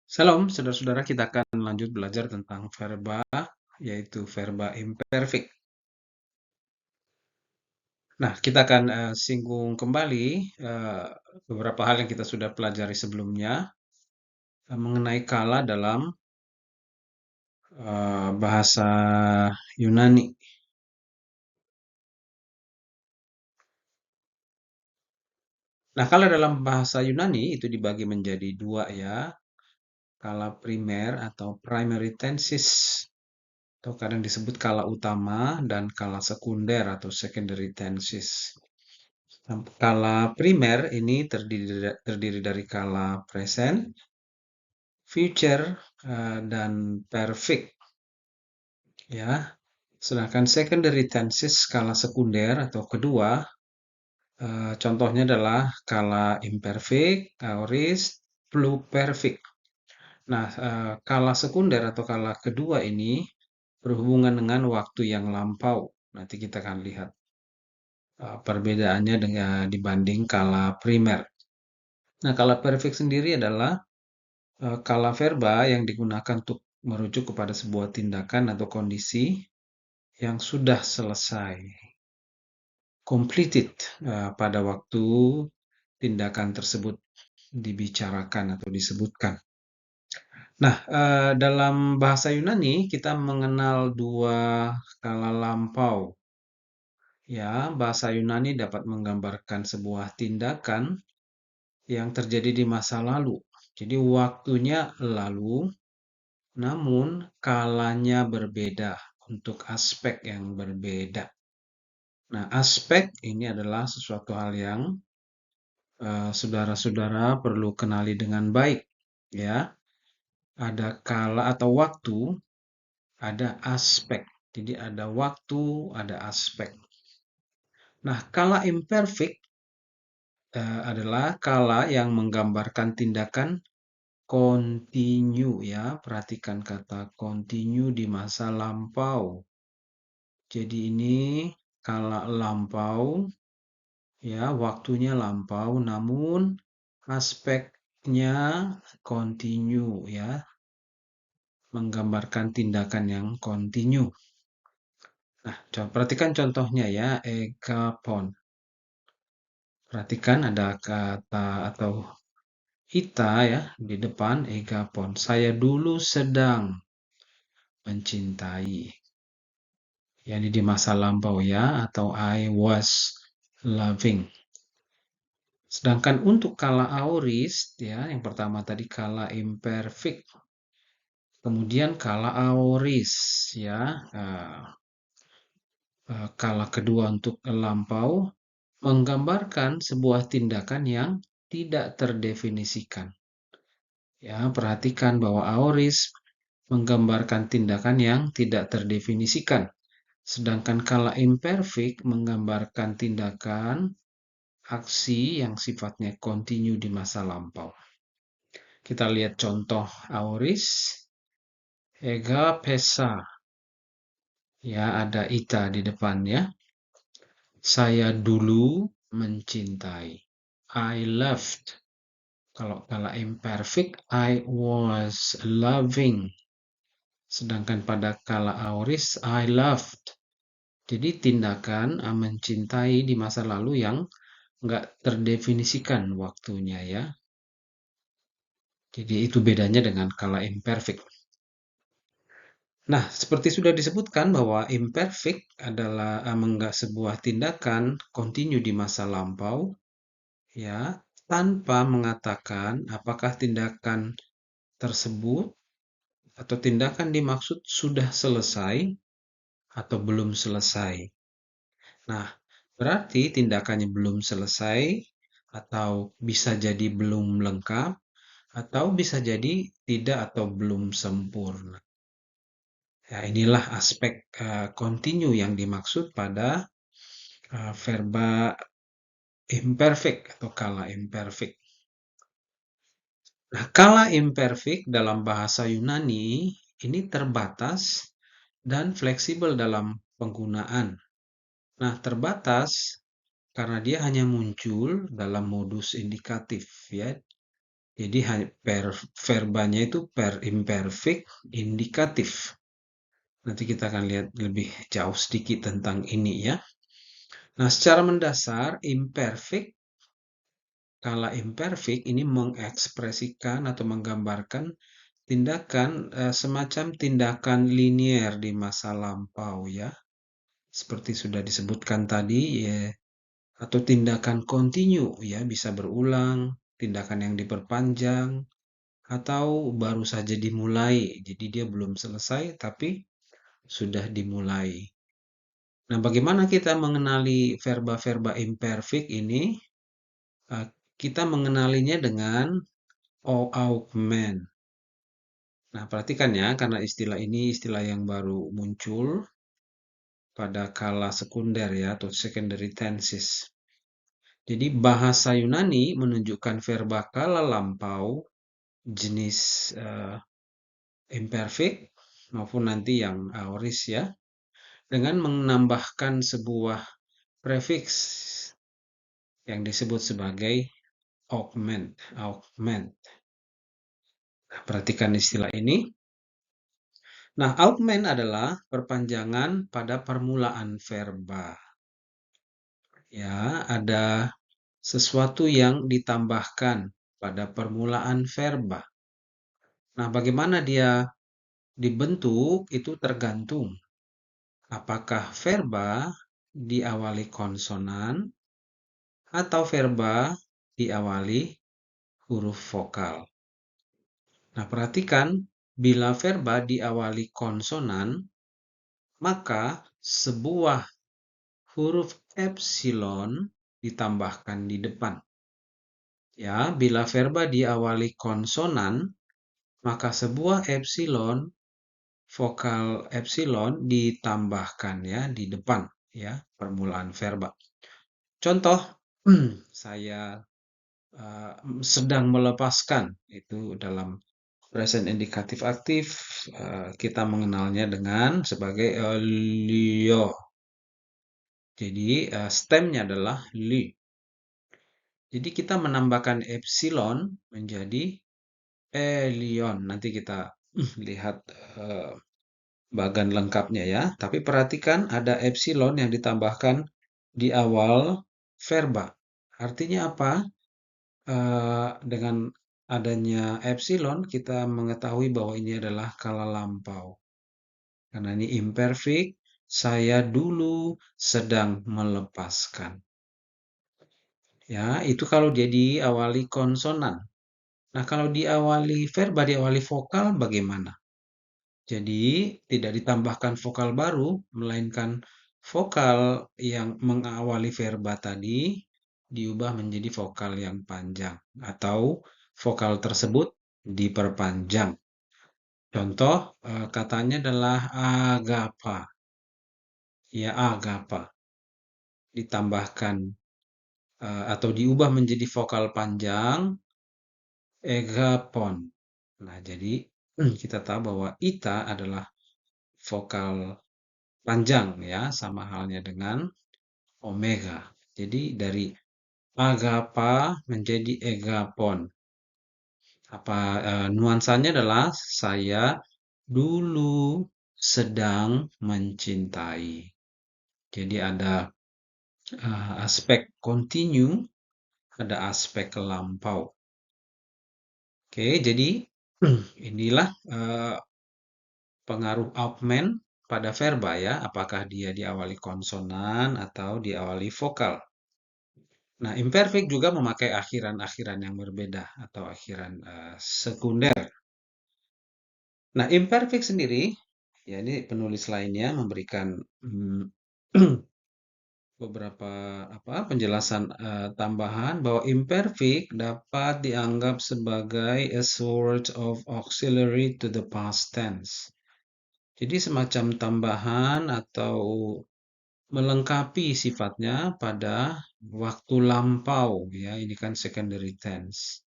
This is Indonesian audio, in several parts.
Salam, saudara-saudara, kita akan lanjut belajar tentang verba, yaitu verba imperfect. Nah, kita akan singgung kembali beberapa hal yang kita sudah pelajari sebelumnya mengenai kala dalam bahasa Yunani. Nah, kala dalam bahasa Yunani itu dibagi menjadi dua ya, kala primer atau primary tenses, atau kadang disebut kala utama dan kala sekunder atau secondary tenses. Kala primer ini terdiri dari kala present, future, dan perfect. Ya, sedangkan secondary tenses skala sekunder atau kedua, contohnya adalah kala imperfect, aorist, pluperfect. Nah, kala sekunder atau kala kedua ini berhubungan dengan waktu yang lampau. Nanti kita akan lihat perbedaannya dengan dibanding kala primer. Nah, kala perfect sendiri adalah kala verba yang digunakan untuk merujuk kepada sebuah tindakan atau kondisi yang sudah selesai, completed, pada waktu tindakan tersebut dibicarakan atau disebutkan. Nah, dalam bahasa Yunani kita mengenal dua kala lampau. Ya, bahasa Yunani dapat menggambarkan sebuah tindakan yang terjadi di masa lalu. Jadi waktunya lalu, namun kalanya berbeda untuk aspek yang berbeda. Nah, aspek ini adalah sesuatu hal yang saudara-saudara perlu kenali dengan baik, ya. Ada kala atau waktu, ada aspek. Jadi ada waktu, ada aspek. Nah, kala imperfect adalah kala yang menggambarkan tindakan continue ya. Perhatikan kata continue di masa lampau. Jadi ini kala lampau, ya waktunya lampau, namun aspeknya continue ya, menggambarkan tindakan yang continue. Nah, perhatikan contohnya ya, egapon. Perhatikan ada kata atau ita ya di depan egapon. Saya dulu sedang mencintai. Yani di masa lampau ya, atau I was loving. Sedangkan untuk kala aorist ya, yang pertama tadi kala imperfect. Kemudian kala aorist ya. Kala kedua untuk lampau menggambarkan sebuah tindakan yang tidak terdefinisikan. Ya, perhatikan bahwa aorist menggambarkan tindakan yang tidak terdefinisikan. Sedangkan kala imperfect menggambarkan tindakan aksi yang sifatnya continue di masa lampau. Kita lihat contoh aorist. Ega pesa. Ya, ada ita di depannya. Saya dulu mencintai. I loved. Kalau kala imperfect, I was loving. Sedangkan pada kala aorist, I loved. Jadi tindakan mencintai di masa lalu yang nggak terdefinisikan waktunya ya. Jadi itu bedanya dengan kala imperfect. Nah, seperti sudah disebutkan bahwa imperfect adalah sebuah tindakan continue di masa lampau, ya, tanpa mengatakan apakah tindakan tersebut atau tindakan dimaksud sudah selesai atau belum selesai. Nah, berarti tindakannya belum selesai atau bisa jadi belum lengkap atau bisa jadi tidak atau belum sempurna. Ya, inilah aspek continue yang dimaksud pada verba imperfect atau kala imperfect. Nah, kala imperfect dalam bahasa Yunani ini terbatas dan fleksibel dalam penggunaan. Nah, terbatas karena dia hanya muncul dalam modus indikatif ya. Jadi verbanya itu per imperfect indikatif. Nanti kita akan lihat lebih jauh sedikit tentang ini ya. Nah, secara mendasar kala imperfect ini mengekspresikan atau menggambarkan tindakan semacam tindakan linier di masa lampau ya. Seperti sudah disebutkan tadi ya, atau tindakan kontinu ya, bisa berulang, tindakan yang diperpanjang atau baru saja dimulai. Jadi dia belum selesai tapi sudah dimulai. Nah, bagaimana kita mengenali verba-verba imperfect ini? Eh, Kita mengenalinya dengan augment. Nah, perhatikan ya, karena istilah ini istilah yang baru muncul pada kala sekunder ya, atau secondary tenses. Jadi bahasa Yunani menunjukkan verba kala lampau jenis imperfect maupun nanti yang aorist ya, dengan menambahkan sebuah prefix yang disebut sebagai augment. Augment. Nah, perhatikan istilah ini. Nah, augment adalah perpanjangan pada permulaan verba. Ya, ada sesuatu yang ditambahkan pada permulaan verba. Nah, bagaimana dia dibentuk itu tergantung apakah verba diawali konsonan atau verba diawali huruf vokal. Nah, perhatikan bila verba diawali konsonan, maka sebuah huruf epsilon ditambahkan di depan. Ya, bila verba diawali konsonan, maka sebuah epsilon, vokal epsilon ditambahkan ya di depan ya, permulaan verba. Contoh, saya sedang melepaskan, itu dalam present indikatif aktif, kita mengenalnya dengan sebagai lio. Jadi stemnya adalah li. Jadi kita menambahkan epsilon menjadi elion. Nanti kita lihat bagan lengkapnya ya. Tapi perhatikan ada epsilon yang ditambahkan di awal verba. Artinya apa? Dengan adanya epsilon kita mengetahui bahwa ini adalah kala lampau. Karena ini imperfect, saya dulu sedang melepaskan. Ya, itu kalau dia diawali konsonan. Nah, kalau diawali verba, diawali vokal bagaimana? Jadi, tidak ditambahkan vokal baru, melainkan vokal yang mengawali verba tadi diubah menjadi vokal yang panjang atau vokal tersebut diperpanjang. Contoh katanya adalah agapa. Ya, agapa. Ditambahkan atau diubah menjadi vokal panjang egapon. Nah, jadi kita tahu bahwa ita adalah vokal panjang ya, sama halnya dengan omega. Jadi dari agapa menjadi egapon. Apa nuansanya adalah saya dulu sedang mencintai. Jadi ada aspek continue, ada aspek lampau. Oke, jadi inilah pengaruh augment pada verba ya, apakah dia diawali konsonan atau diawali vokal. Nah, imperfect juga memakai akhiran-akhiran yang berbeda atau akhiran sekunder. Nah, imperfect sendiri, ya ini penulis lainnya memberikan beberapa penjelasan tambahan bahwa imperfect dapat dianggap sebagai a sort of auxiliary to the past tense. Jadi semacam tambahan atau melengkapi sifatnya pada waktu lampau ya, ini kan secondary tense.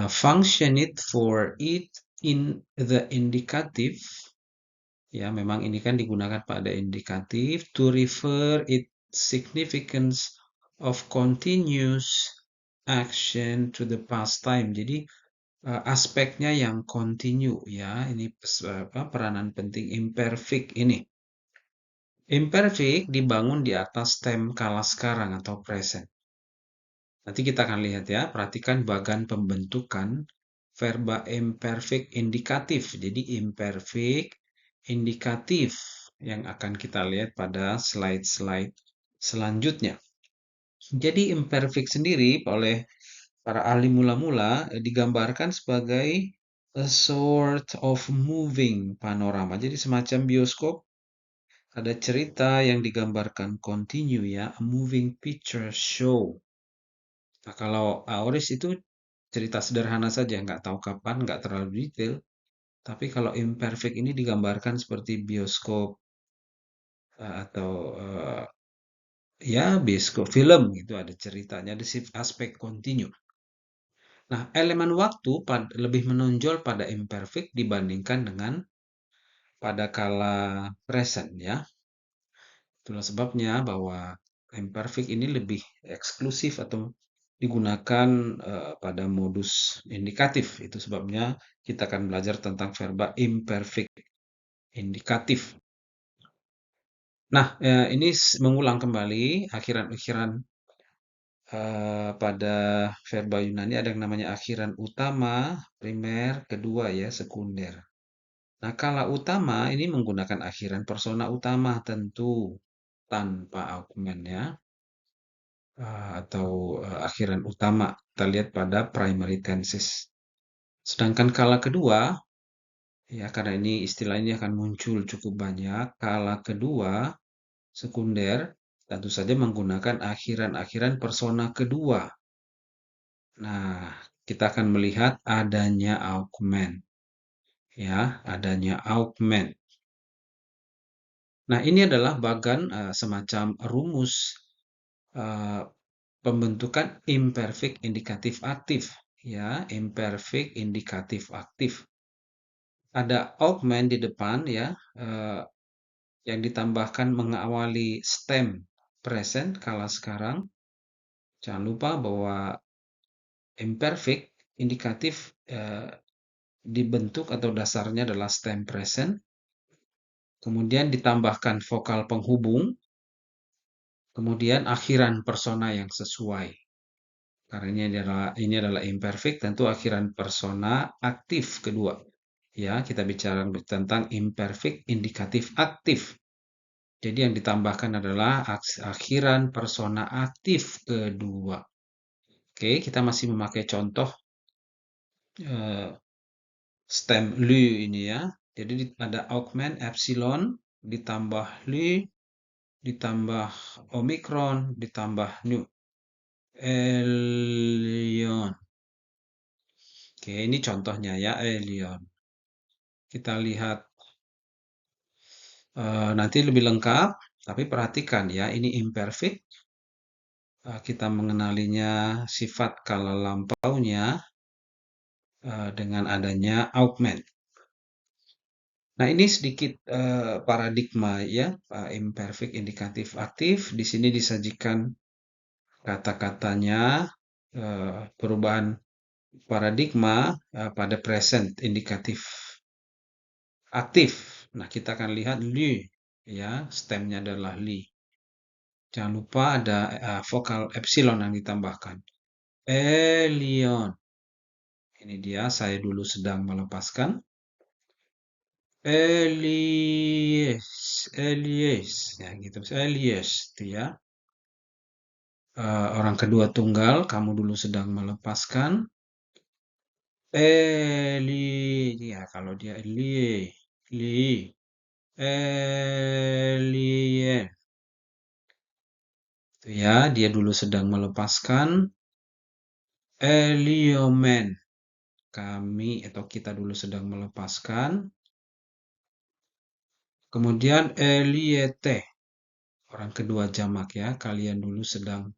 Function it for it in the indicative. Ya, memang ini kan digunakan pada indikatif to refer its significance of continuous action to the past time. Jadi aspeknya yang continue ya. Ini peranan penting imperfect ini. Imperfect dibangun di atas stem kala sekarang atau present. Nanti kita akan lihat ya, perhatikan bagan pembentukan verba imperfect indikatif. Jadi imperfect indikatif yang akan kita lihat pada slide-slide selanjutnya. Jadi imperfect sendiri oleh para ahli mula-mula digambarkan sebagai a sort of moving panorama. Jadi semacam bioskop, ada cerita yang digambarkan continue ya, a moving picture show. Nah, kalau aoris itu cerita sederhana saja, nggak tahu kapan, nggak terlalu detail. Tapi kalau imperfect ini digambarkan seperti bioskop atau ya bioskop film gitu, ada ceritanya, ada aspek continue. Nah, elemen waktu lebih menonjol pada imperfect dibandingkan dengan pada kala present ya. Itulah sebabnya bahwa imperfect ini lebih eksklusif atau digunakan pada modus indikatif. Itu sebabnya kita akan belajar tentang verba imperfect indikatif. Nah, ini mengulang kembali akhiran-akhiran pada verba Yunani ada yang namanya akhiran utama, primer, kedua ya, sekunder. Nah, kala utama ini menggunakan akhiran persona utama tentu tanpa augmen ya, atau akhiran utama. Kita lihat pada primary tenses. Sedangkan kala kedua, ya karena ini istilah ini akan muncul cukup banyak, kala kedua sekunder tentu saja menggunakan akhiran-akhiran persona kedua. Nah, kita akan melihat adanya augmen. Ya, adanya augmen. Nah, ini adalah bagan semacam rumus pembentukan imperfect indikatif aktif. Ya, imperfect indikatif aktif. Ada augmen di depan ya, yang ditambahkan mengawali stem present kala sekarang. Jangan lupa bahwa imperfect indikatif dibentuk atau dasarnya adalah stem present. Kemudian ditambahkan vokal penghubung. Kemudian akhiran persona yang sesuai. Karena ini adalah imperfect, tentu akhiran persona aktif kedua. Ya, kita bicara tentang imperfect indikatif aktif. Jadi yang ditambahkan adalah akhiran persona aktif kedua. Oke, kita masih memakai contoh stem lu ini ya. Jadi ada augment epsilon ditambah lu ditambah omikron ditambah nu. Elion. Oke, ini contohnya ya, Elion. Kita lihat nanti lebih lengkap, tapi perhatikan ya, ini imperfect. Kita mengenalinya sifat kala lampaunya dengan adanya augment. Nah, ini sedikit paradigma ya, imperfect indikatif aktif. Di sini disajikan kata-katanya, perubahan paradigma pada present indikatif aktif. Nah, kita akan lihat li ya, stemnya adalah li. Jangan lupa ada vokal epsilon yang ditambahkan. Elion. Ini dia, saya dulu sedang melepaskan. Elias, Elias, ya gitu. Elias, itu ya. Orang kedua tunggal, kamu dulu sedang melepaskan. Ya kalau dia li, Elien. Itu ya, dia dulu sedang melepaskan. Eliomen. Kami atau kita dulu sedang melepaskan. Kemudian Eliete. Orang kedua jamak ya. Kalian dulu sedang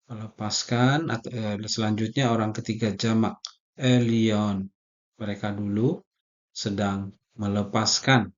melepaskan. Atau, selanjutnya orang ketiga jamak. Elion. Mereka dulu sedang melepaskan.